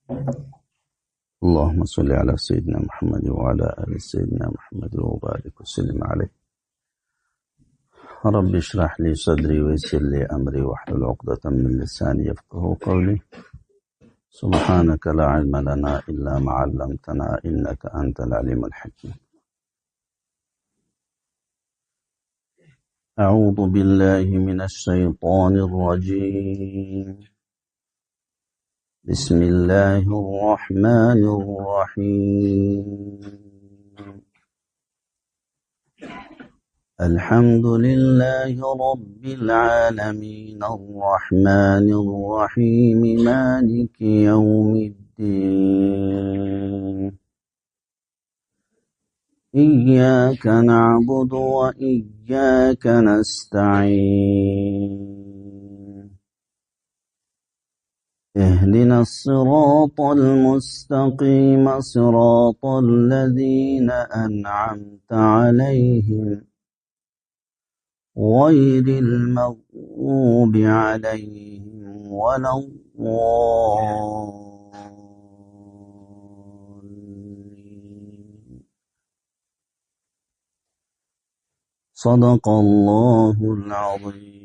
اللهم صل على سيدنا محمد وعلى آل سيدنا محمد وبارك وسلم عليه. رب اشرح لي صدري ويسر لي أمري واحلل عقدة من لساني يفقهوا قولي. سبحانك لا علم لنا إلا ما علمتنا إنك أنت العليم الحكيم. أعوذ بالله من الشيطان الرجيم. بسم الله الرحمن الرحيم. الحمد لله رب العالمين الرحمن الرحيم مالك يوم الدين. إياك نعبد وإياك نستعين. اهدنا الصراط المستقيم صراط الذين أنعمت عليهم غير المغضوب عليهم ولا الضالين. صدق الله العظيم.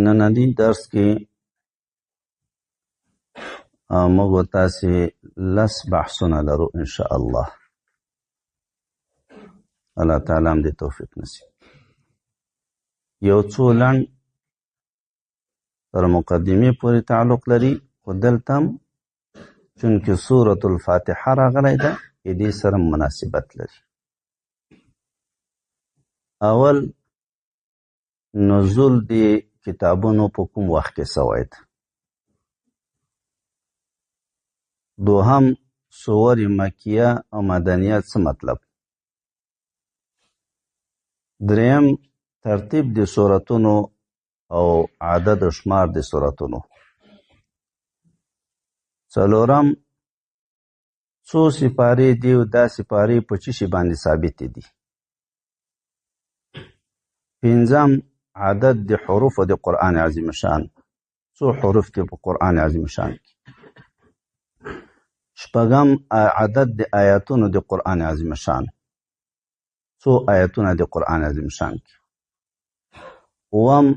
نن درس کې موږ تاسو لس بحثونه لرو ان شاء الله. الله تعالی هم دې توفیق نصیب. یو څو لنډ تر مقدمه پورې تعلق لري، خو دلته چونکه سورة الفاتحه راغلی ده دې سره مناسبت لري. اول نزول دی کتابونو په کوم وخت کې سوی ده. دوهم سور مکیه او مدنیه څه مطلب. دریم ترتیب د سورتونو او عدد و شمار د سورتونو. څلورم څو سپارې دي او دا سپارې په څه شي باندې ثابت دي. پنځم عدد د حروف د قرآن عظیم شان. څو حروف دي په قرآن عظیم شان کې. شپږم عدد د آیاتونو د قرآن عظیم شان. څو آیاتونه د قرآن عظیم شان کې. اووم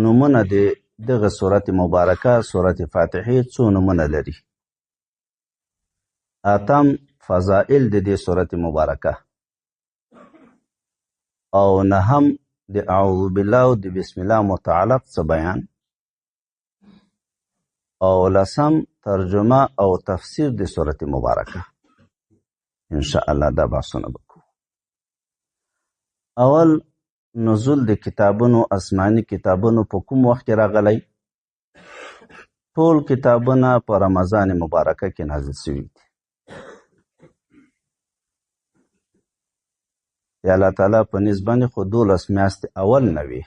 نومونه د دغه سورت مبارکه سورت فاتحه څو نومونه لري. اتم فضائل د دې سورت مبارکه. او نهم د اعوذ بالله او د بسم الله متعلق څه بیان. او لسم ترجمه او تفسیر د سورت مبارکه. ان شاء الله دا بحثونه وکړو. اول نزول د کتابونو، آسماني کتابونو په کوم وخت کې راغلی. ټول کتابونه په رمضان مبارکه کې نازل شوي دي. د الله تعالی په نسبت خو 12 میاشتې اول نه وي.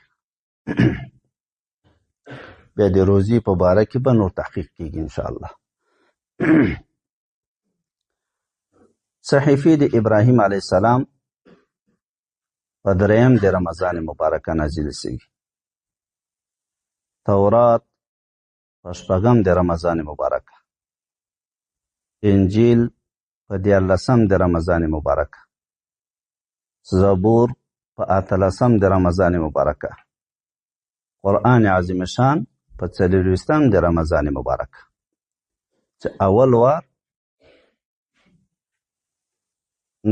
بیا د روزي په باره کې به نور تحقیق کیږي ان شاء الله. صحیفه د ابراهیم علیه السلام په دریم د رمضان مبارکه نازل شوی. تورات په شپږم د رمضان مبارکه. انجیل په 14 د رمضان مبارکه. زبور په 18 د رمضان مبارکه. قرآن عظیم شان په 24 د رمضان مبارکه. چې اول وار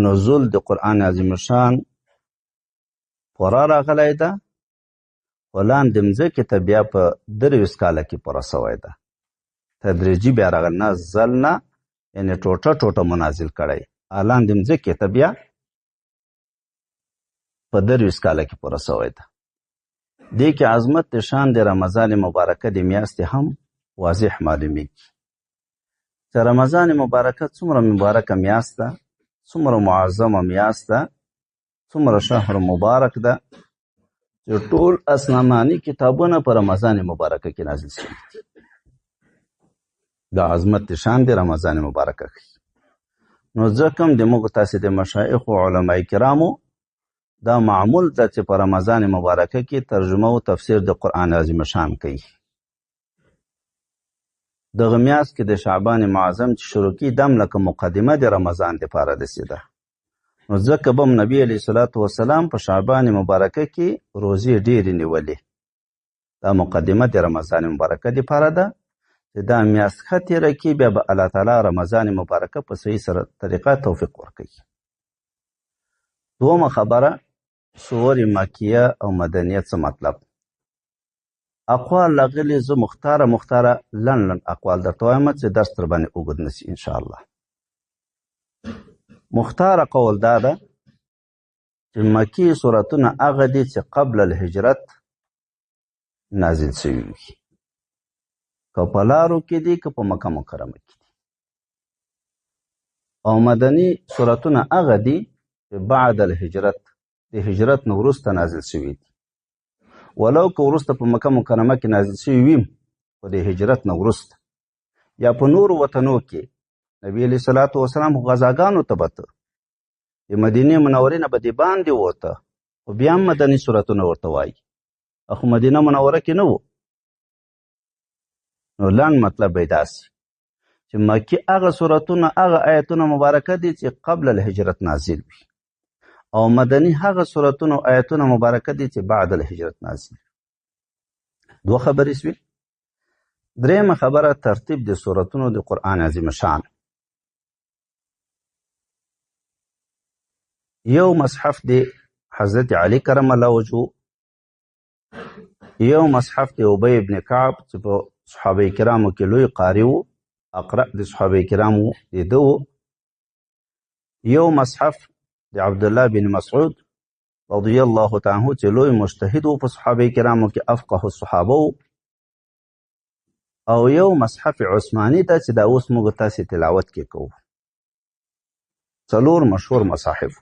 نزول د قرآن عظیم شان پورا راغلی ده. لاندې مځکې ته بیا په 23 کاله کې پوره سوی ده. تدریجي بیا راغلی نه ځل نه، یعنې ټوټه ټوټه منازل کړی. لاندې مځکې ته بیا په 23 کاله کې پوره سوی ده. دې کې عظمت د شان د رمضان مبارکه د میاشتې هم واضح معلومیږي. چې رمضان مبارکه څومره مبارکه میاشت ده، څومره معظمه میاشت ده، څومره شهر مبارک ده، چې ټول آسماني کتابونه په رمضان مبارکه کې نازل شوي دي. د عظمت د شان د رمضان مبارکه ښيي. نو ځکه هم د موږ تاسې د مشایخو علماء کرامو دا معمول ده چې په رمضان مبارکه کې ترجمه او تفسیر د قرآن عظیم شان کوي. دغه میاشت کې د شعبان معظم چې شروع کی دم لکه مقدمه د رمضان دپاره داسې ده. نو ځکه به نبی علیه الصلاة والسلام په شعبان مبارکه کې روزې ډېرې نیولې. دا مقدمه د رمضان مبارکه دپاره ده چې دا میاشت ښه تېره کړي، بیا به الله تعالی رمضان مبارکه په صحیح سره طریقه توفیق ورکوي. دومه خبره سور مکیه او مدنیه څه مطلب. اقوال راغلي، زه مختاره لنډ اقوال درته وایم چې درس تر باندې اوږد نشي انشاءالله. مختاره قول دا ده چې مکي سورتونه هغه دي چې قبل الهجرت نازل شوي وي، که په لارو کې دي که په مکه مکرمه کې دي. او مدني سورتونه هغه دي چې بعد الهجرت د هجرت نه وروسته نازل شوي دي، ولو که وروسته په مکه مکرمه کې نازل شوي وي خو د هجرت نه وروسته. یا په نورو وطنو کې نبی علیه الصلاة والسلام غزاګانو ته بته د مدینې منورې نه به د باندې وته، خو بیا هم مدني سورتونه ورته وایي، خو مدینه منوره کې نه و. نو لنډ مطلب به یې داسې چې مکي هغه سورتونه هغه آیتونه مبارکه دي چې قبل الهجرت نازل وي، او مدني هغه سورتونه او آیتونه مبارکه دي چې بعد الهجرت نازل وي. دوه خبرې سوې. درېیمه خبره ترتیب د سورتونو د قرآن عظیم شان. یو مصحف د حضرت علی کرم الله وجهه، یو مصحف د ابی ابن کعب چې په صحابه کرامو کې لوی قاری و، اقرأ د صحابه کرامو د ده و. یو مصحف د عبدالله بن مسعود رضی الله تعالی عنه چې لوی مجتهد و په صحابه کرامو کې افقه الصحابه و. او یو مصحف عثماني ته چې دا اوس موږ تاسې تلاوت کې کوو. څلور مشهور مصاحف.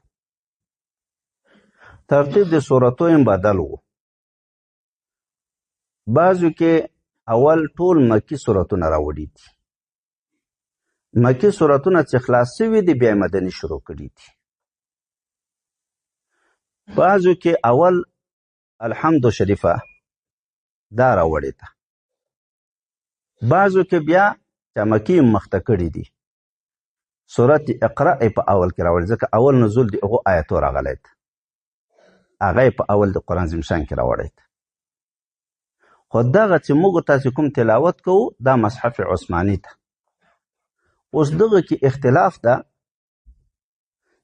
ترتیب د سورتو هم بدل و. بعضو کې اول ټول مکی سورتونه راوړي دي، مکی سورتونه چې خلاص شوي دي بیا مدني شروع کړي دي. بعضو کې اول الحمد شریفه دا راوړې ده، بعضو کې بیا چې مکی مخته کړي دي سورت اقرأ په اول کې راوړي، ځکه اول نزول دی هغو آیتو راغلی ده، هغه په اول د قرآن عظیم شان کې راوړی ده. خو دغه چې موږ تاسې کوم تلاوت کوو دا مصحف عثماني ده. اوس دغه کې اختلاف ده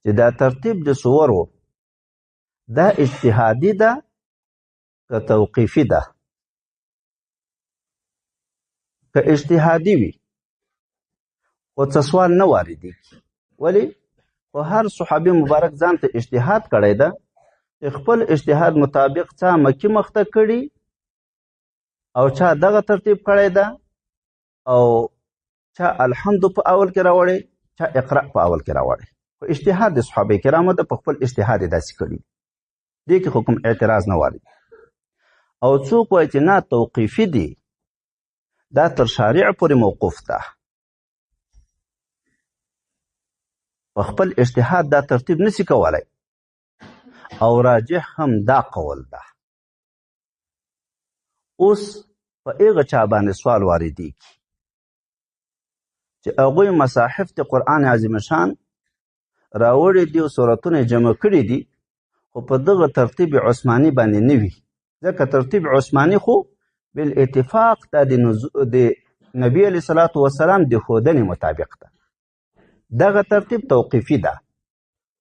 چې دا ترتیب د سورو دا اجتهادي ده که توقیفي ده. که اجتهادي وي خو څه سوال نه واردېږي. ولې؟ خو هر صحابي مبارک ځان ته اجتهاد کړی ده، خپل اجتهاد مطابق چا مکی مخته کړي او چا دغه ترتیب کړی ده، او چا الحمد په اول کې راوړی، چا اقرأ په اول کې راوړی. خو اجتهاد د صحابه کرامو ده، په خپل اجتهاد یې داسې کړي. دې کې خو کوم اعتراض نه وارد. او څوک وایي چې نه توقیفي دي، دا تر شارع پورې موقوف ده، په خپل اجتهاد دا ترتیب نسی کولی. او راجح هم دا قول ده. اوس په هغه چا باندې سوال واردېږي چې هغوی مصاحف د قرآن عظیم شان راوړي دي او سورتونه جمع کړي دي، خو په دغه ترتیب عثماني باندې نه وي، ځکه ترتیب عثماني خو بالاتفاق دا د نبی علیه الصلاة والسلام د ښودنې مطابق ده. دغه ترتیب توقیفي ده،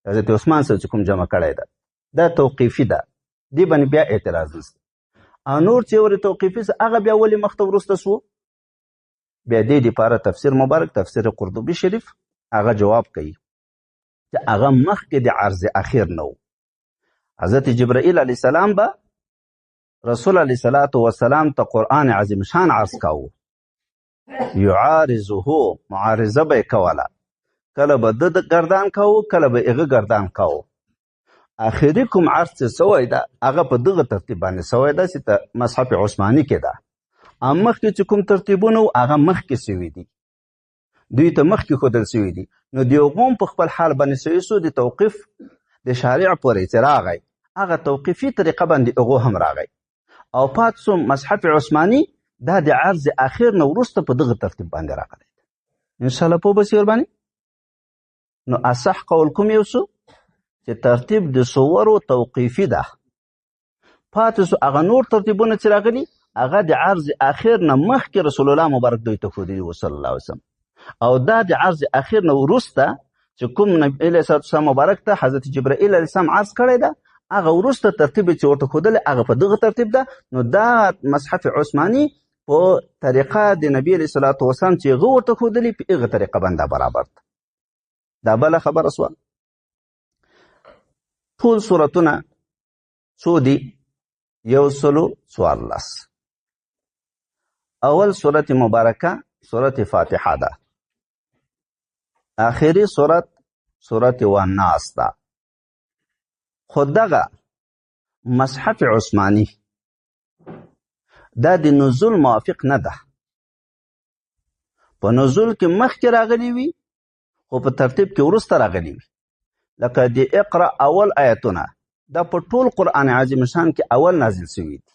حضرت عثمان سره چې کوم جمع کړی ده دا توقیفي ده، دې باندې بیا اعتراض نشته. او نور چې ورې توقیفي سه هغه بیا ولې مخته وروسته سو؟ بیا دې دپاره تفسیر مبارک تفسیر قرطبي شریف هغه جواب کوي چې هغه مخکې د عرض اخیر نه و. حضرت جبرائیل علیه السلام به رسول علیه الصلاة والسلام ته قرآن عظیم شان عرض کاوه، یعارضه معارضه به یې کوله، کله به ده گردان کاوه کله به هغه گردان کاوه. آخري کوم عرض چې سوی ده هغه په دغه ترتیب باندې سوی ده چې مصحف عثماني کې ده. مخکې چې کوم ترتیبونه و هغه مخکې سوي دي، دوی ته مخکې ښودل سوي دي. نو د هغو هم په خپل حال باندې سوي سو، د توقیف د شارع پورې چې راغی هغه توقیفي طریقه باندې هغو هم راغی. او پات سو مصحف عثماني دا د عرض اخر نه وروسته په دغه ترتیب باندې راغلی ان شاء الله په بس ور باندې. نو اصح قول کوم یو سو چې ترتیب د صورو توقیفي ده، پاتې سو هغه نور ترتیبونه چې راغلي هغه د عرض اخر نه مخکې رسول الله مبارک دوی ته ښودلي و صلی الله علیه وسلم، او دا د عرض اخر نه وروسته چې کوم نبی علیه الصلاه والسلام مبارک ته حضرت جبرائیل علیه السلام عرض کړی ده هغه وروسته ترتیب چې ورته ښودلی هغه په دغه ترتیب ده. نو دا مصحف عثماني په طریقه د نبی علیه الصلاه والسلام چې هغه ورته ښودلي په هغه طریقه باندې برابر ده. دا بله خبره سوه. ټول سورتونه څو دي؟ 114. اول سورت مبارکه سورت فاتحه ده، آخری سورت والناس ده. خود دغه مصحف عثماني دا د نزول موافق نه ده، په نزول کې مخکې راغلی وي خو په ترتیب کې وروسته راغلی وي. لکه د اقرا اول آیتونه دا په ټول قرآن عظیم شان کې اول نازل شوي دي،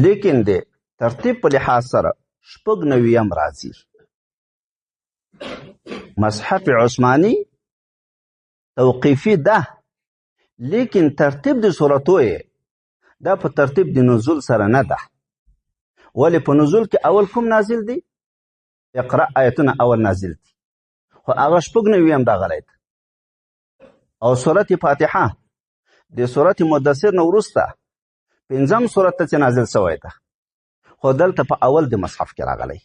لیکن د ترتیب په لحاظ سره 96 راځي. مصحف عثماني توقیفي ده، لیکن ترتیب د سورتو دا په ترتیب د نزول سره نه ده. ولی په نزول کې اول کوم نازل دي؟ اقرا آیتونه اول نازل دي، خو هغه 96 راغلی ده. او سورت فاتحه د سورت مدثر نه وروسته 5م سورت ته نازل شوی ده، خو دلته په اول د مصحف کې راغلی.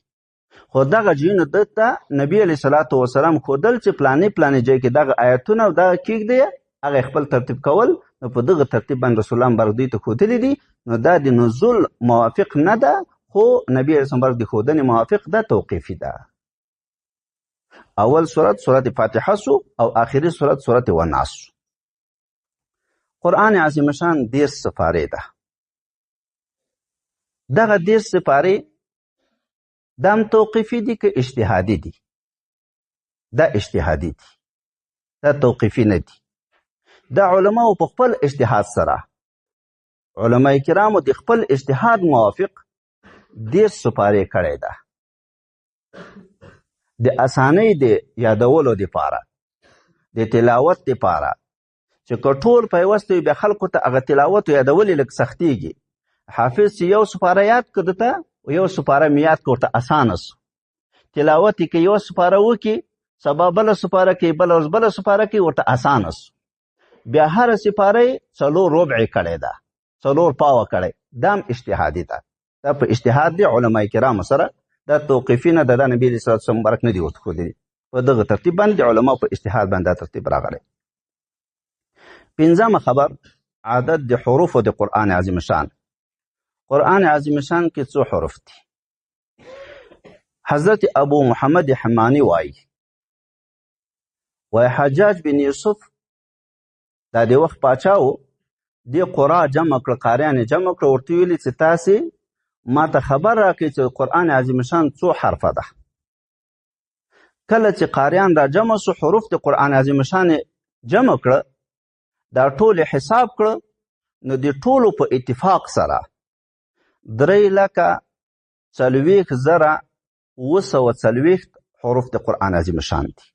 خو دغه جینو دته نبی علیه الصلاة والسلام ښودل چې پلانې ځای کې دغه آیتونه او دغه کېږدی هغه خپل ترتیب کول. نو په دغه ترتیب باندې رسول الله مبارک دوی ته ښودلی دي. نو دا د نزول موافق نه ده، خو نبی علیه السلام د ښودنې موافق ده، توقیفي ده. اول سورت فاتحه سو او آخری سورت والناس سو. قرآن عظیم شان 10 سپارې ده. دغه 10 سپارې دام توقیفي دي که اجتهادي دي؟ دا اجتهادي دي، دا توقیفي نه دي. دا علماء په خپل اجتهاد سره، علماء کرامو د خپل اجتهاد موافق 10 سپارې کړی ده. د اسانۍ د یادولو دپاره، د تلاوت دپاره چې که ټول پیوسته وي بیا خلکو ته هغه تلاوت او یادول لږ سختېږي. حافظ چې یو سپاره یاد کړ دته یو سپاره مې یاد کړ ورته اسانه سو. تلاوت یې که یو سپاره وکړي سبا بله سپاره کوي، بله ورځ بله سپاره کوي ورته اسانه سو. بیا هره سپاره یې 4 ربع کړی ده، 4 پاوه کړی. دا هم اجتهادي ده، دا په اجتهاد دی علما کرامو سره. دا توقیفي نه ده، دا نبي علیه الصلاه والسلام مبارک نه دي ورته ښودلي. په دغه ترتیب باندې علما په اجتهاد باندې دا ترتیب راغلی. 5مه خبر عدد د حروفو د قرآن عظیم شان. قرآن عظیم شان کې څو حروف دي؟ حضرت ابو محمد حمانی وایي حجاج بن یوسف دا د وخت پاچا و، دې قرآ جمع کړه، قاریان یې جمع کړه، ورته ویلي چې تاسې ما ته خبر راکړئ چې قرآن عظیم شان څو حرفه ده. کله چې قاریان را جمع سو حروف د قرآن عظیم شان جمع کړه، دا ټول حساب کړه، نو د ټولو په اتفاق سره 3,40,940 حروف د قرآن عظیم شان دي.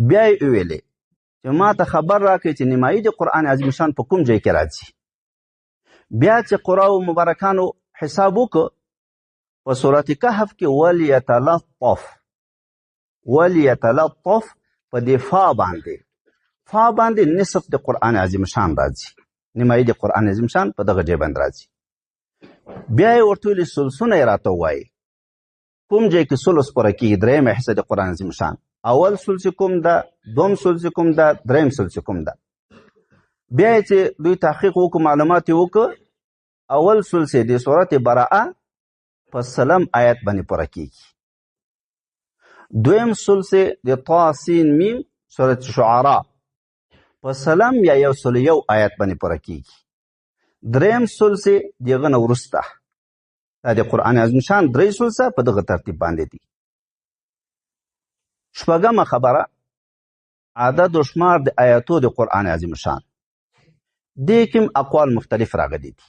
بیا یې ویلې چې ما ته خبر راکړئ چې نیمایي د قرآن عظیم شان په کوم ځای کې راځي. بیا چې قراو مبارکانو حساب وکړه په سورت کهف کې ولیتلطف په دې فا باندې نصف د قرآن عظیم شان راځي، نیمایي د قرآن عظیم شان په دغه ځای باندې راځي. بیا یې ورته ویلي ثلثونه یې راته ووایي، کوم ځای کې ثلث پوره کېږي، 3مه حصه د قرآن عظیم شان. اول ثلث کوم ده، 2م ثلث کوم ده، 3م ثلث کوم ده. بیا یې چې دوی تحقیق وکړو، معلومات یې وکړو، اول ثلث د سورت براءه په 3 آیت باندې پوره کېږي. 2م ثلث د طا سین میم سورت شعراء په 3 یا 101 آیت باندې پوره کېږي. 3م ثلث دغه نه وروسته، دا د قرآن عظیم شان 3 ثلثه په دغه ترتیب باندې دي. 6مه خبره عدد و شمار د آیاتو د قرآن عظیم شان. دې کوم اقوال مختلف راغلي دي.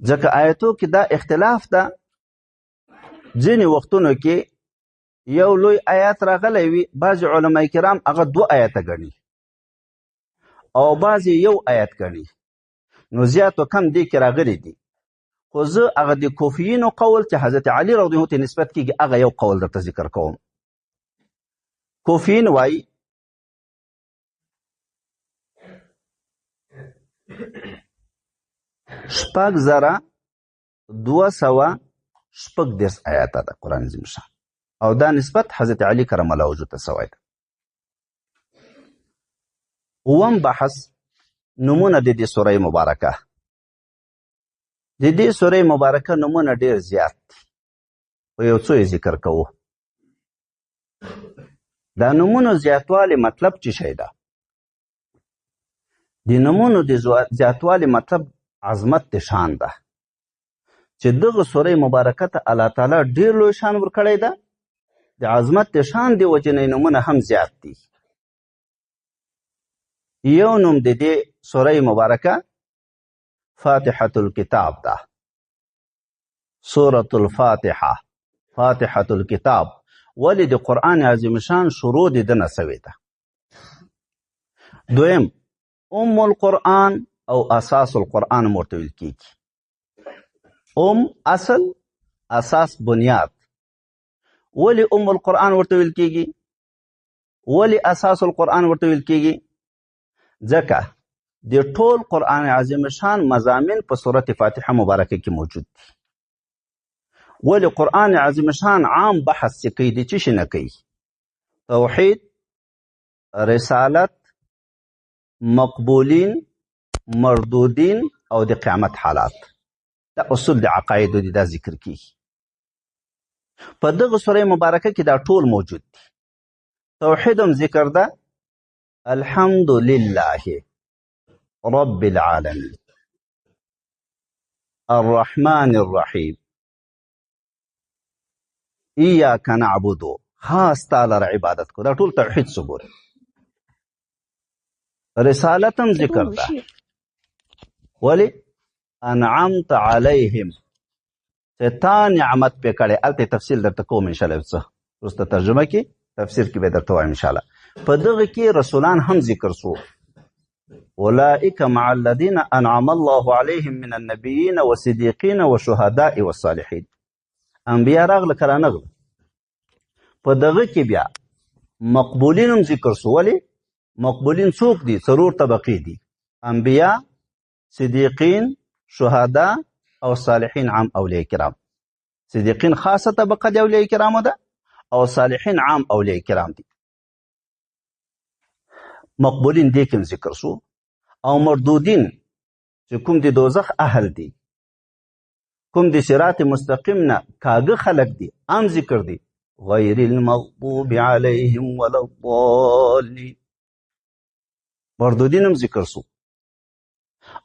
ځکه آیتو کې دا اختلاف ده. ځینې وختونو کې یو لوی آیات راغلی وي، بعضې علما کرام هغه 2 آیاته ګڼي او بعضې یو آیت ګڼي. نو زیات و کم دې کې راغلی دي، خو زه هغه د کوفیینو قول چې حضرت علي رضی الله عنه ته نسبت کېږي هغه یو قول درته ذکر کوم. کوفیین وایي شپږ زره 236 آیاته ده قرآن عظیم شان، او دا نسبت حضرت علي کرم الله وجهه ته سوی ده. اووم بحث نمونه د دې سوره مبارکه. د دې سوره مبارکه نمونه ډیر زیات دي، خو یو څو یې ذکر کوو. دا نمونو زیاتوالی مطلب څه شی ده؟ د نمونو د زیاتوالی مطلب عظمت د شان ده، چې دغه سوره مبارکه ته الله تعالی ډیر لوی شان ورکړی ده. د عظمت د شان دی وجې نه نمونه هم زیات دي. یو نوم د دې سوره مبارکه فاتحة الكتاب ده. سورة الفاتحه، فاتحة الكتاب، ولی د قرآن عظیم شان شروع د دنه سوی ده. دویم ام القرآن او اساس القرآن ورته ویل کیږي. اصل، اساس بنیاد. ولی ام القرآن ورته ویل کیږي؟ ولی اساس القرآن ورته ویل کیږي؟ ځکه د ټول قرآن عظیم شان مضامین په سورت فاتحه مبارکه کې موجود دي. ولی قرآن عظیم شان عام بحث چې کوي د څه شي نه کوي؟ توحید، رسالت، مقبولین، مردودین او د قیامت حالات. دا اصول د عقایدو دي، دا ذکر کیږي. په دغه سوره مبارکه کې دا ټول موجود دي. توحید هم ذکر ده، الحمد لله رب العالمین الرحمن الرحیم ایاک نعبد، خاص تعالی را عبادت کو. دا ټول توحید څه ګوري. رسالت هم ذکر ده، ولی انعمت علیهم، چې تا نعمت پې کړی. هلته تفصیل درته کوم انشاءالله، څه وروسته ترجمه کې تفسیر کې به درته وایم انشاءالله. په دغه کې رسولان هم ذکر شو. اولئک مع الذین انعم الله علیهم من النبیین والصدیقین والشهداء والصالحین. انبیا راغله که رانغله. په دغه کې بیا مقبولین هم ذکر شو. ولی مقبولین څوک دي؟ څلور طبقې دي: انبیا، صدیقین، شهدا او صالحین عام اولیاء کرام. صدیقین خاصه طبقه د اولیاء کرامو ده، او صالحین عام اولیاء کرام دي. مقبولین دې کې ذکر شو. او مردودین چې کوم د دوزخ اهل دي، کوم د صراط مستقیم نه کاږه خلق دي، هم ذکر دي. غیر المغضوب علیهم ولا الضالین. مردودین هم ذکر شو.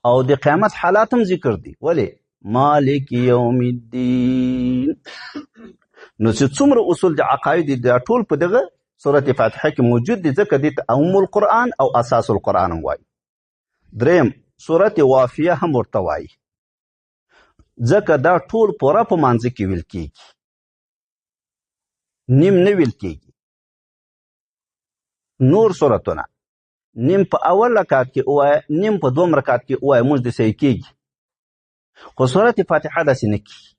او د قیامت حالات هم ذکر دي. ولی مالک یوم الدین. نو چې څومره اصول د عقاید دي دا ټول په دغه سورت فاتحه کې موجود دي، ځکه دې ته ام القرآن او اساس القرآن هم وایي. دریم سورت وافیه هم ورته وایي، ځکه دا ټول پوره په مانځه کې ویل کېږي، نیم نه ویل کېږي. نور سورتونه نیم په اول رکعت کې ووایه، نیم په دوم رکعت کې ووایه، مونځ دې صحیح کېږي. خو سورت فاتحه داسې نه کېږي،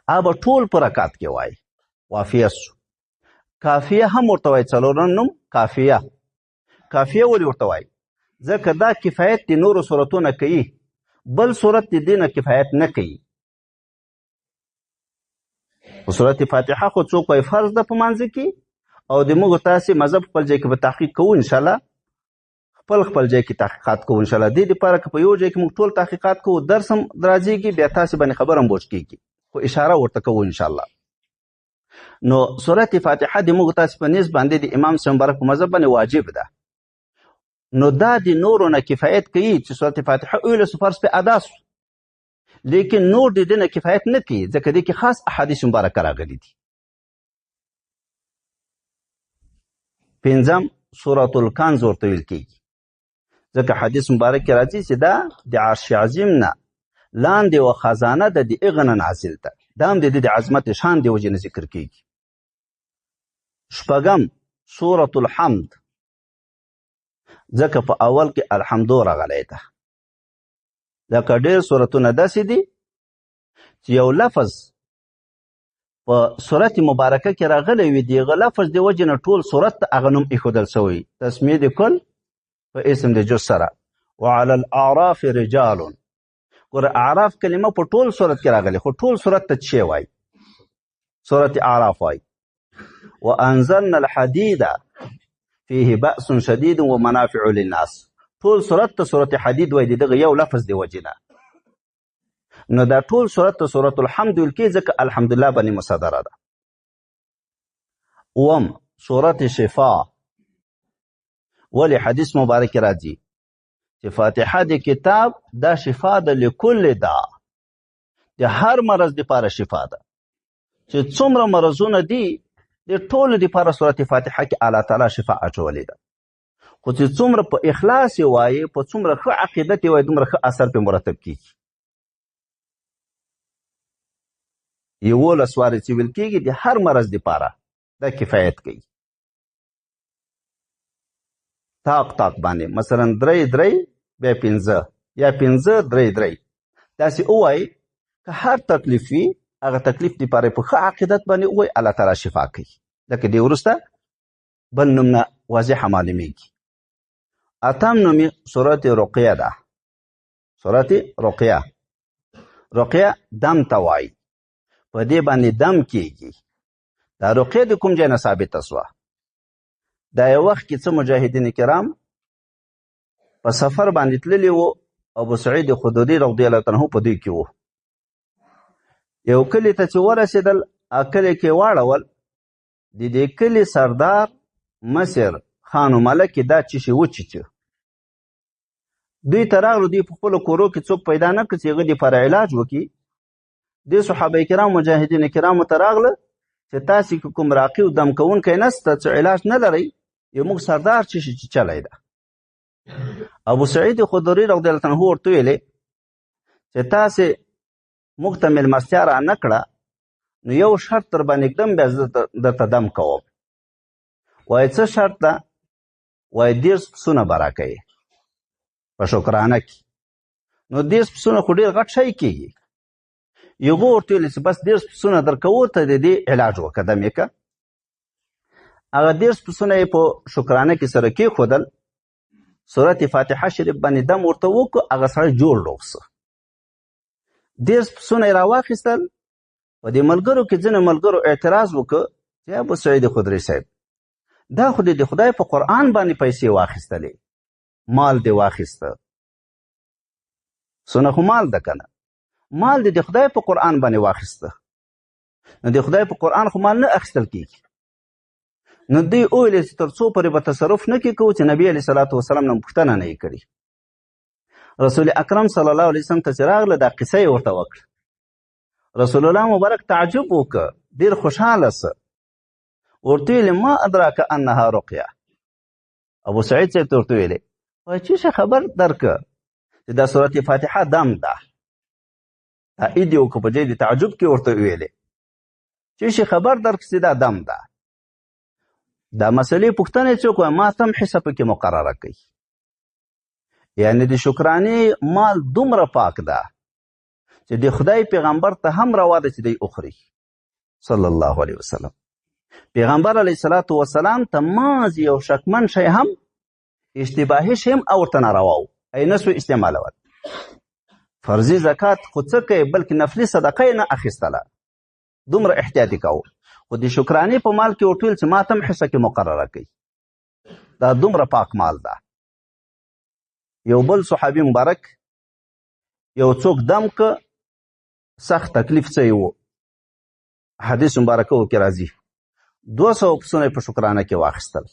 هغه به ټول په رکعت کې وایي. وافیه سو. کافیه هم ورته وایي، څلورم نوم کافیه. کافیه ولې ورته وایي؟ ځکه دا کفایت د نورو صورتونه کوي، بل صورت د دې نه کفایت نه کوي. په صورت فاتحه خو څوک وایي فرض ده په مانځه کې، او د موږ تاسې مذهب خپل ځای کې به تحقیق کوو انشاءالله، خپل ځای کې تحقیقات کوو انشاءالله. دې دپاره که په یو ځای کې موږ ټول تحقیقات کوو، درس هم راځيږي، بیا تاسې باندې خبر هم بوج کېږي، خو اشاره ورته کوو انشاءالله. نو سورت فاتحه د موږ تاسې په نیز باندې د امام صاحب مبارک په مذهب باندې واجب ده. نو دا د نورو نه کفایت کوي چې سورت فاتحه اوله فرض په ادا سو، لیکن نور د دې نه کفایت نه کوي، ځکه دې کې خاص احادیث مبارکه راغلي دي. پنځم سورة الکنز ورته ویل کېږي، ځکه حدیث مبارک کې راځي چې دا د عرش عظیم نه لاندې و خزانه د دې اغنه نازل ده. دا هم د دې د عظمت شان دی وجې نه ذکر کیږي. شپږم سورة الحمد، ځکه په اول کې الحمدو راغلی ده. لکه ډېر سورتونه داسې دي چې یو لفظ په سورت مبارکه کې راغلی وي، د هغه لفظ د وجې نه ټول سورت ته هغه نوم ایښودل شوی، تسمیه د کل په اسم د جز سره. وعلى الاعراف رجال، ګوره اعراف کلمه په ټول سورت کې راغلی، خو ټول سورت ته څه وایي؟ سورت اعراف وایي. وانزلنا الحديد فيه بأس شديد ومنافع للناس، ټول سورت ته سورت حدید وایي، دغه یو لفظ دی وجې نه. نو دا ټول سورت ته سورت الحمد ویل کېږي ځکه الحمدلله باندې مصدره ده. اووم سورت شفا، ولې حدیث مبارک راځي چې فاتحه د کتاب دا شفا ده لکل دا، د هر مرض دپاره شفا ده. چې څومره مرضونه دي د ټولو دپاره سورت فاتحه کې الله تعالی شفا اچولې ده. خو چې څومره په اخلاص یې وایي، په څومره ښه عقیدت یې وایي، دومره ښه اثر پې مرتب کېږي. 11 وارې چې ویل کېږي د هر مرض دپاره دا کفایت کوي. طاق باندې مثلا 3 بیا 5 یا 5 3 داسې ووایي که هر تکلیف وي، هغه تکلیف دپاره په ښه عقیدت باندې ووایي، الله تعالی شفا کوي. لکه دې وروسته بل نوم نه واضحه معلومیږي. اتم نوم یې سورت رقیه ده. سورت رقیه دم ته وایي، په دې باندې دم کېږي. دا رقیه د کوم ځای نه ثابته سوه؟ دا یو وخت کې څه مجاهدین کرام په سفر باندې تللي وو، ابو سعید خدري رضی الله عنه په دوی کې وو. یو کلي ته چې ورسېدل، کلي کې واړول، د دې کلي سردار مصر خان ملک دا چیشي وچیچه. دوی ته راغلو، دوی په خپلو کورو کې څوک پیدا نه کړ چې هغه دپاره علاج وکړي. دې صحابه کرام مجاهدین کرامو ته راغله چې تاسې که کوم راقي او دم کوونکی نسته چې علاج نه لرئ، یو موږ سردار چیشي چلی ده. ابو سعید خدري رضی الله عنه ورته ویلې چې تاسې موږ ته مېلمستیا را نه کړه، نو یو شرط در باندې ږدم، بیا زه درته دم کوم. وایي څه شرط ده؟ وایي 10 پسونه به راکوي په شکرانه کې. نو 10 پسونه خو ډېر غټ شی کېږي. یوه ورته ویلې چې بس 10 پسونه در کوو، ته د دې علاج وکړه، دم یې که. هغه 10 پسونه یې په شکرانه کې سره کېښودل، سورت فاتحه شریف باندې دم ورته وکړو، هغه سړی جوړ روغ سه. 10 پسونه یې راواخیستل. په دې ملګرو کې ځینې ملګرو اعتراض وکړ چې ابو سعید خدري صاحب، دا خو د خدای په قرآن باندې پیسې واخیستلې، مال دې واخیسته. سونه خو مال ده که نه؟ مال دې د خدای په قرآن باندې واخیسته، نو د خدای په قرآن خو مال نه اخیستل کېږي. نو دوی وویلې چې تر څو پورې به تصرف نه کوو چې نبي علیه صلات وسلام نه پوښتنه نه یې کړې. رسول اکرم صلی الله علیه وسلم ته چې راغله، دا قصه یې ورته وکړه. رسول الله مبارک تعجب وکړه، ډېر خوشحاله سه. ورته ویلې ما ادراک انها رقیه. ابو سعید صاحب ته ورته ویلې وایي چې خبر درکه چې دا سورت فاتحه دم ده. تایید یې وکړه، په ځای د تعجب کې ورته ویلې چې خبر درکه چې دا دم ده. دا مسئلې پوښتنې څوک وایي؟ ما تم حصه پکې مقرره کوي. یعنی د شکرانې مال دومره پاک ده چې د خدای پیغمبر ته هم روا ده چې دی اخري صلی الله علیه وسلم. پیغمبر علیه الصلاة والسلام ته ماز یو شکمن شی هم، اشتباهي شی هم ورته ناروا و، ای نسو استعمالول. فرضي زکات خو څه کوي، بلکې نفلي صدقه یې نه اخیستله، دومره احتیاط یې کوو. خو د شکرانې په مال کې ورته ویل چې ما ته هم حصه کې مقرره کوي. دا دومره پاک مال ده. یو بل صحابي مبارک یو څوک دم که، سخت تکلیف څه یې و، حدیث مبارکه کې راځي 200 پسونه په شکرانه کې واخیستل.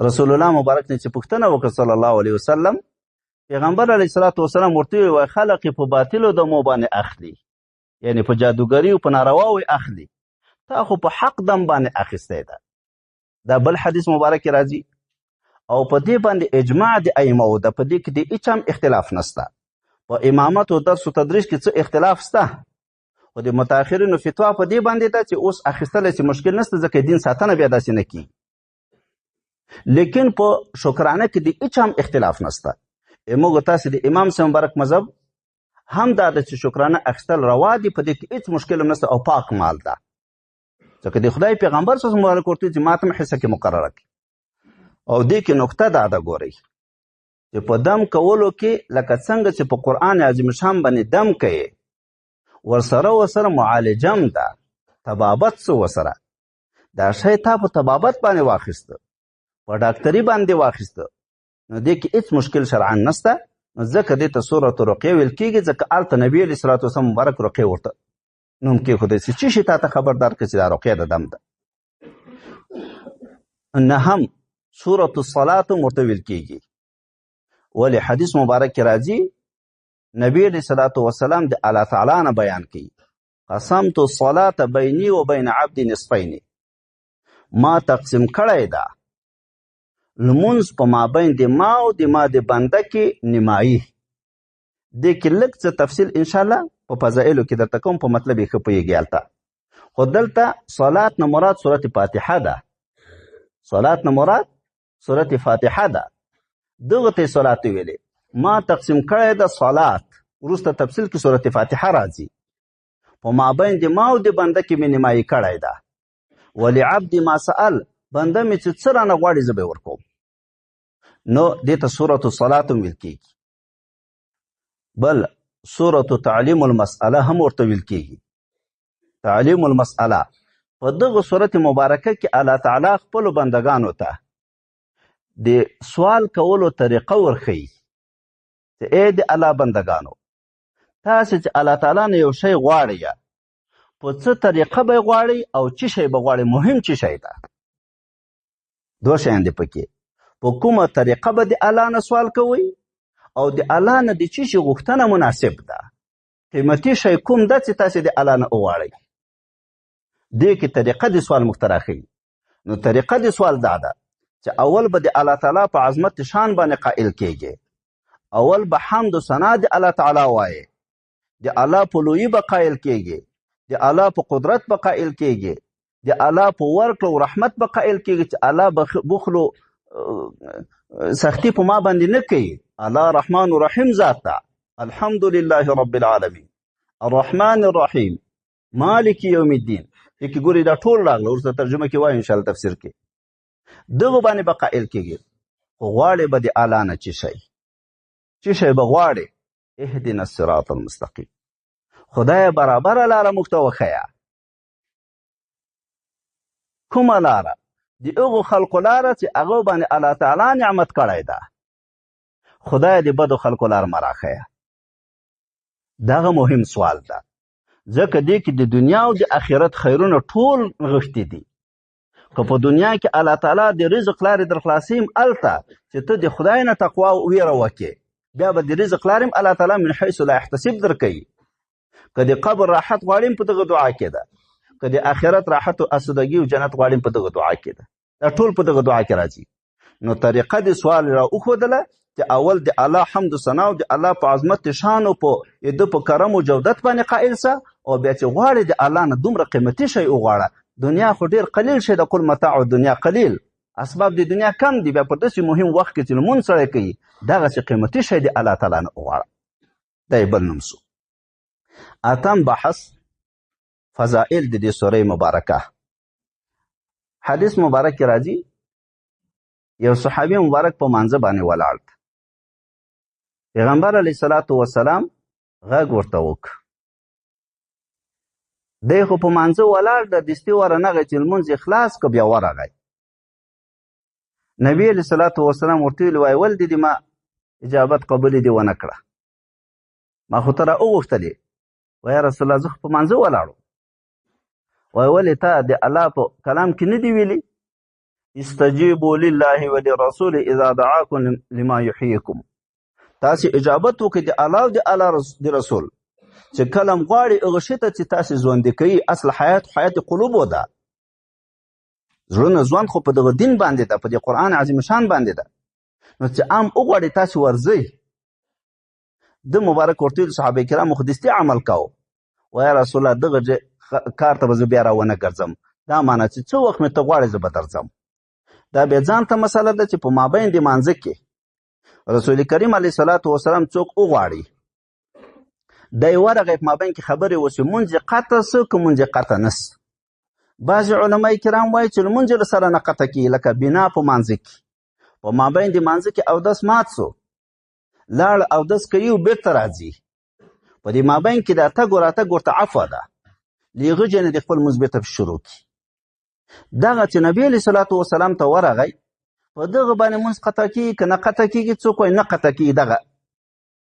رسول الله مبارک نه چې پوښتنه وکړه صلی الله علیه وسلم، پیغمبر علیه الصلاة والسلام ورته ویل خلق په باطلو دمو باندې اخلي، یعنی په جادوګري او په نارواو اخلي، تا خو په حق دم باندې اخیستی ده. دا بل حدیث مبارک راځي او په دې باندې اجماع د ائمه ده، په دې کې د هیڅ هم اختلاف نشته. په امامت او درس او تدریس کې څه اختلاف شته، خو د متأخرینو فتوا په دې باندې ده چې اوس اخیستلی چې مشکل نشته، ځکه دین ساتنه بیا داسې نه کیږي. لیکن په شکرانه کې د هیڅ هم اختلاف نشته. موږ تاسې د امام صاحب مبارک مذهب هم دا ده چې شکرانه اخیستل روا دي، په دې کې هیڅ مشکل هم نشته او پاک مال ده، ځکه د خدای پیغمبر صلی الله علیه وسلم ورته چې ماته هم حصه کې مقرره کړي. او دې کې نقطه دا ده ګورئ چې په دم کولو کې لکه څنګه چې په قرآن عظیم شان باندې دم کوي، ورسره معالجم ده، طبابت څه ورسره دا شی تا په طبابت باندې واخیسته، په ډاکټري باندې واخیسته، نو دې کې هیڅ مشکل شرعا نشته. نو ځکه دې ته سورة رقیه ویل کېږي، ځکه هلته نبي علیه الصلاة والسلام مبارک رقیه ورته نوم کېښودی چې څه شي تا ته خبردار کړي چې دا رقیه د دم ده. نهم سورة الصلاة هم ورته ویل کېږي، ولې حدیث مبارک کې راځي نبی علیه الصلاة والسلام د الله تعالی نه بیان کوي، قسمت الصلاة بیني و بین عبد نصفین، ما تقسیم کړی ده لمونځ په مابین د ما او د ما د بنده کې نیمایي. دې کې لږ څه تفصیل انشاءالله په فضایلو کې درته کوم، په مطلب یې ښه پوهېږي هلته. خو دلته صلات نه مراد سورت فاتحه ده، صلات نه مراد سورت فاتحه ده، دغه ته صلات ویلې. ما تقسیم کړی ده صلات، وروسته تفصیل کې سورت فاتحه راځي، په مابین د ما او د بنده کې مې نیمایي کړی ده. ولعبد ما سأل، بنده مې چې څه رانه غواړي زه به یې ورکوم. نو دې ته سورة الصلاة هم ویل کېږي. بل سورة تعلیم المسأله هم ورته ویل کېږي. تعلیم المسأله په دغه سورت مبارکه کې الله تعالی خپلو بندګانو ته د سوال کولو طریقه ورښیي چې ای د الله بندګانو، تاسې چې الله تعالی نه یو شی غواړئ، په څه طریقه به یې غواړئ او څه شی به غواړئ، مهم څه شی ده. دوه شیان دي پکې، په کومه طریقه به د الله نه سوال کوئ او د الله نه د څه شي غوښتنه مناسب ده، قیمتي شی کوم ده چې تاسې د الله نه وغواړئ. دې کې طریقه د سوال موږ ته راښیي. نو طریقه د سوال دا ده چې اول به د الله تعالی په عظمت شان باندې قائل کېږي، اول به حمد و ثنا د الله تعالی وایي، د الله په لویي به قائل کېږي، د الله په قدرت به قائل کېږي، د الله په ورکړو او رحمت به قائل کېږي چې الله بخلو سختی په ما باندې نه کوي. الله رحمان و رحیم ذات ده. الحمدلله رب العالمین الرحمن الرحیم مالک یوم الدین. کې ګوري دا ټول راغله، ورسته ترجمه کې وایو انشاءالله تفسیر کې. دغه باندې به قائل کېږي. خو غواړې به د الله نه څه شی به غواړې؟ اهدنا الصراط المستقیم، خدای برابره لاره موږ ته وښیه. کومه لاره؟ د هغو خلقو لاره چې هغه باندې الله تعالی نعمت کړی ده. خدای د بدو خلقو لاره مه راښیه. دغه مهم سوال ده، ځکه دې کې د دنیا او د آخرت خیرونه ټول نغښتي دي. که په دنیا کې الله تعالی د رزق لارې در خلاصیم، هلته چې ته د خدای نه تقوا او ویره وکړې، بیا به د رزق لارې هم الله تعالی من حیث لا یحتسب درکوي. که د قبر راحت غواړې په دغه دعا کې ده، که د آخرت راحت او اسودګي او جنت غواړې په دغه دعا کې ده. دا ټول په دغه دعا کې راځي. نو طریقه د سوال را وښودله چې اول د الله حمد و ثنا او د الله په عظمت شان او په د په کرم او جودت باندې قائل سه، او بیا چې غواړې د الله نه دومره قیمتي شی وغواړه. دنیا خو ډېر قلیل شی ده، قل متاع الدنیا قلیل، اسباب د دنیا کم دي، بیا په داسې مهم وخت کې چې لمونځ سړی کوي، دغسې قیمتي شی د الله تعالی نه وغواړه. دا یې بل نوم سو. اتم بحث فضائل د دې سورې مبارکه. حدیث مبارک کې راځي یو صحابي مبارک په مانځه باندې ولاړ، پیغمبر علیه الصلاة والسلام غږ ورته وکړ. دی خو په مانځه ولاړ د دستي ورنغی چې لمونځ یې خلاص که بیا ورغی. نبي علیه الصلاة والسلام ورته ویل وایي ولې دې ما اجابت قبولې دې ونه کړه، ما خو ته را وغوښتلې. وایي یا رسول الله زه خو په مانځه ولاړو. وایي ولې تا د الله په کلام کې نه دي ویلي استجیبوا لله ولرسول اذا دعاکم لما یحییکم، تاسې اجابت وکړئ د الله او د الله د رسول چې کلم غواړي هغه شي ته چې تاسې ژوندي کوي. اصل حیات قلوبو ده، زړونه ژوند خو په دغه دین باندې ده، په دې قرآن عظیم شان باندې ده. نو چې عام وغواړئ تاسې ورځئ. د مبارک ورته صحابه کرامو خو دستي عمل کاوه ویا رسول الله دغه کار ته به زه بیا راونه ګرځم دا معنی چې څه وخت مې ته غواړې زه به درځم دا بیا ځان ته مسله ده چې په مابین د مانځه کې رسول کریم علیه صلات وسلام څوک وغواړي دی ورغی په مابین کې خبرې وشي مونځ یې قطع سه که مونځ یې قطع نه سه بعضې علما کرام وایي چې لمونځ یې سره نه قطع کېږي لکه بنا په مانځه کې په مابین د مانځه کې اودس مات سو لاړ اودس کوي او بېرته راځي په دې مابین کې د تګ راتګ ورته عفوه ده له هغه ځای نه د خپل مونځ بېرته شروع کړي دغه چې نبي علیه صلات وسلام ته ورغی په دغه باندې مونځ قطع کېږي که نه قطع کېږي څوک وایي نه قطع کېږي دغه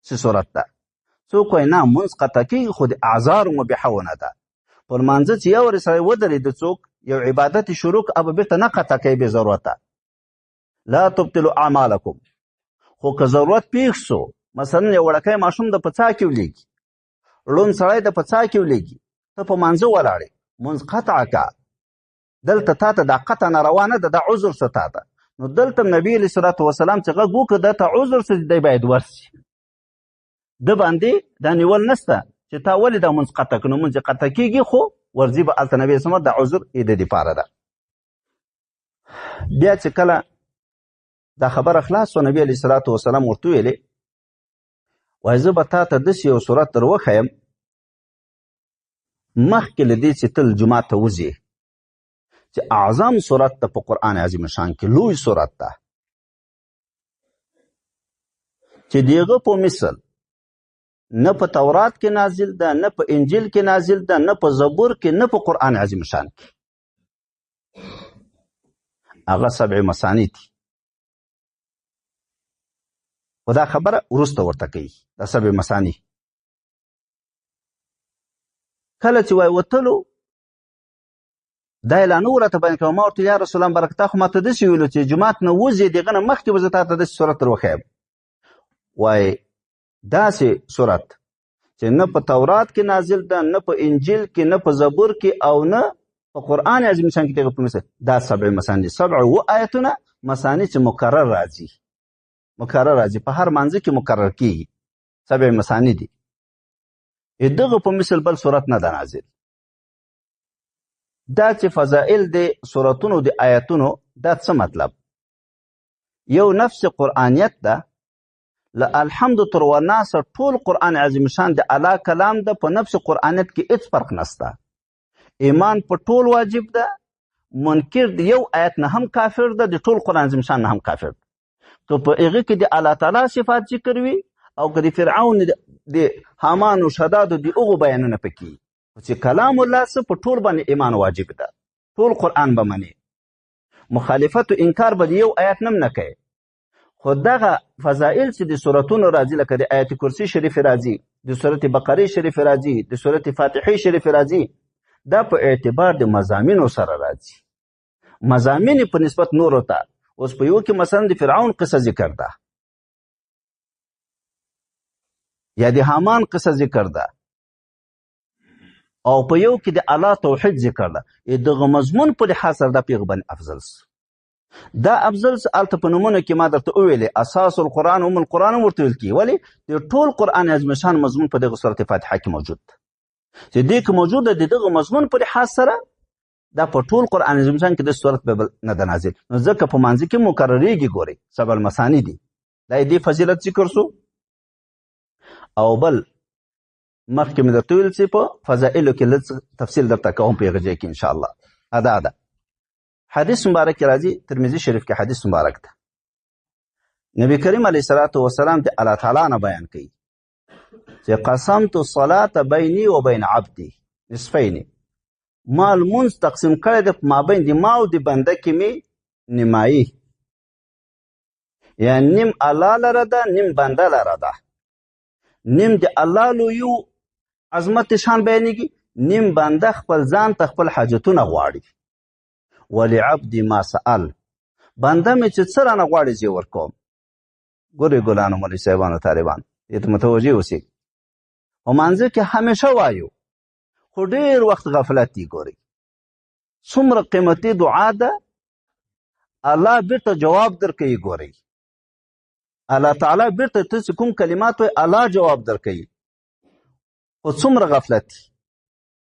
څه صورت ده څوک وایي نه مونځ قطع کېږي خو د اعذارو مبیحه ونه ده په لمانځه چې یو سړی ودرېده څوک یو عبادت یې شروع کړه به بېرته نه قطع کوي بې ضرورته لا تبطلوا اعمالکم خو که ضرورت پیښ سو مثلا یو وړکی ماشوم د په څا کې ولیږي ړوند سړی د په څا کې ولیږي ته په مانځه ولاړې مونځ قطع که دلته تا ته دا قطع ناروا نه ده دا عذر څه تا ته نو دلته نبي علیه صلات وسلام چې غږ وکړه دا ته عذر څه دی باید ورسي ده باندې دا نیول نسته چې تا ولې دا مونځ قطع کړه نو مونځ قطع کېږي خو ورځي به هلته نبي اسلام دا عذر یې د دپاره ده بیا چې کله دا خبره خلاص شوه نبي علیه صلات وسلام ورته ویلې وایي زه به تا ته داسې یو صورت در وښیم مخکې له دې چې تل جومات ته وځې چې اعظم صورت ده په قرآن عظیم شان کې لوی صورت ده چې د هغه په مثل نه په تورات کې نازل ده نه په انجیل کې نازل ده نه په زبور کې نه په قرآن عظیم شان کې هغه 7 مثانی دي خو دا خبره وروسته ورته کوي دا 7 مثانی کله چې وای وتلو دا اعلان ورته باندې کوم او ته یا رسول الله برکت خو ماته دسی ویلو چې جمعات نه وځي دغه نه مخکې به زه ته د صورت وروخم وای داسې صورت چې نه په تورات کې نازل ده نه په انجیل کې نه په زبور کې او نه په قرآن عظیم شان کې دغه په مثل دا 7 مثانی 7 آیتونه مثانی چې مکرر راځي په هر منځ کې مکرر کیږي 7 مثانی دي دغه په مثل بل صورت نه ده نازل دا چې فضائل د سورتونو د آیتونو دا څه مطلب یو نفس قرآنیت ده له الحمد تر والناس ټول قرآن عظیم شان د الله کلام ده په نفس قرآنیت کې هیڅ فرق نشته ایمان په ټول واجب ده منکر د یو آیت نه هم کافر ده د ټول قرآن عظیم شان نه هم کافر ده که په هغه کې د الله تعالی صفات ذکر وي او که د فرعون د حامان او شداد د هغو بیانونه پکې چې کلام الله څه په ټول باندې ایمان واجب ده ټول قرآن به مني مخالفت و انکار به د یو آیت نم نه کوي خو دغه فضائل چې د سورتونو راځي لکه د آیت کرسی شریف راځي د سورت بقره شریف راځي د سورت فاتحه شریف راځي دا په اعتبار د مضامینو سره راځي مضامین په نسبت نورو ته اوس په یو کې مثلا د فرعون قصه ذکر ده یا د حامان قصه ذکر ده او په یو کې د الله توحید ذکر ده دغه مضمون په لحاظ سره د پیغمبر افضل دا افضل الته په نمونه کې ما درته ویلې اساس القرآن ام القرآن ورته ویل کی ولی د ټول قرآن عظیم شان مضمون په دغه سورته فاتحه کې موجود ده چې دې کې موجود ده دغه مضمون په لحاظ سره دا په ټول قرآن عظیم شان کې د سورته به نه ده نازل نو ځکه په مانځ کې مکرریږي ګوري 7 المثانی دي دا دې فضیلت ذکر سو او بل مخکې مې درته ویل چې په فضائلو کې لږ تفصیل درته کوم په هغه ځای کې انشاءالله ادا حدیث مبارک راځي ترمذی شریف کې حدیث مبارک ده نبی کریم علیه الصلاة والسلام د الله تعالی نه بیان کوي چې قسمت الصلاة بیني و بین عبدي نصفین ما المنځ تقسیم کړی د مابین د ما او د بنده کې می نیمایي یا نیم الله لره ده نیم بنده لره ده نیم د الله لویو عظمت شان بیانېږي نیم بنده خپل ځان ته خپل حاجتونه غواړي ولعبدي ما سأل بنده مې چې څه رانه غواړي زه ورکوم ګورې ګلانو مولوي صاحبانو طالبان دې ته متوجه اوسئ په مانځه کې همیشه وایو خو ډېر وخت غفلت دی ګورئ څومره قیمتي دعا ده الله بیرته جواب درکوي ګورئ الله تعالی بیرته ته چې کوم کلمات وایي الله جواب درکوي. خو څومره غفلت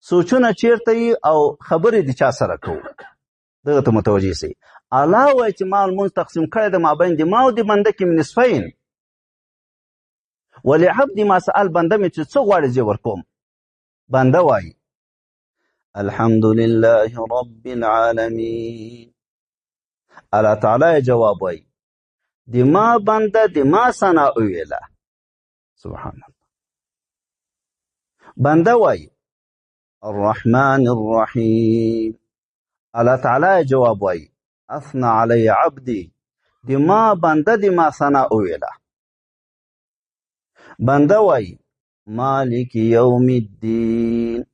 سوچونه چیرته یي او خبرې د چا سره کوو، دغه ته متوجه سئ. الله وایي چې ما لمونځ تقسیم کړی د مابین د ما او د بنده کې نصفین، ولعبدي ما سأل، بنده مې چې څه غواړي زه ورکوم. بنده وایي الحمد لله رب العالمین. الله تعالی جواب وایي د ما بنده د ما ثنا ویله. سبحان الله. بنده وایي الرحمن الرحیم. الله تعالی جواب وایي اثنى علی عبدی، د ما بنده د ما ثنا ویله. بنده وایي مالک یوم الدین.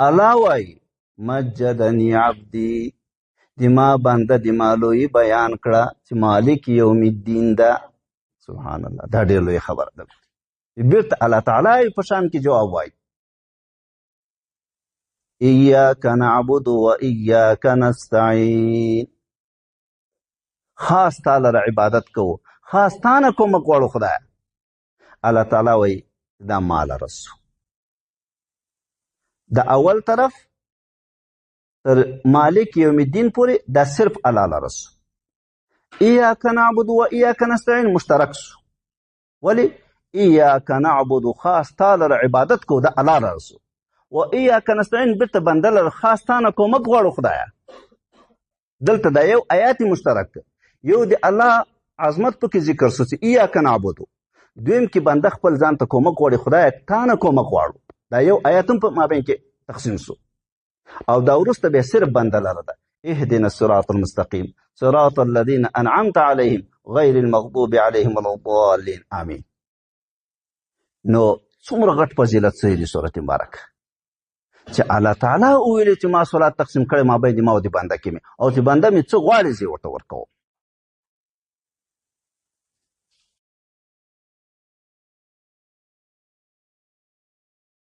الله وایي مجدنی عبدی، د ما بنده د ما لوی بیان کړه چې مالک یوم الدین ده. سبحان الله. دا ډېر لوی خبره ده. بیرته الله تعالی په شان کې جواب وایي ایاک نعبد و ایاک نستعین. خاص تا لره عبادت کوو، خاص تا نه کومک غواړو خدایه. الله تعالی وایي دا مال رسو. د اول طرف تر مالک یوم الدین پورې دا صرف الله لرسو. ایاک نعبد و ایاک نستعین مشترک سو. ولی ایاک نعبد خاص تا لره عبادت کو دا الله لرسو، و ایاک نستعین بیرته بنده لره خاص تا نه کومک غواړو خدایه. دلته دا یو آیات مشترک ده. یو د الله عظمت پکې ذکر سو چې ایاک نعبد، دویم کې بنده خپل ځان ته کومک غواړي خدایه تا نه کومک غواړو. دا یو آیات هم په مابین کې تقسیم سو. او دا وروسته بیا صرف بنده لره ده. اهدنا الصراط المستقیم صراط الذین انعمت علیهم غیر المغضوب علیهم ولا الضالین. آمین. نو څومره غټ فضیلت څه دی سورت مبارک چې الله تعالی ویلي چې ما صلات تقسیم کړی مابین د ما او د بنده کې مې، او چې بنده مې څه غواړي زه ورته ورکوم.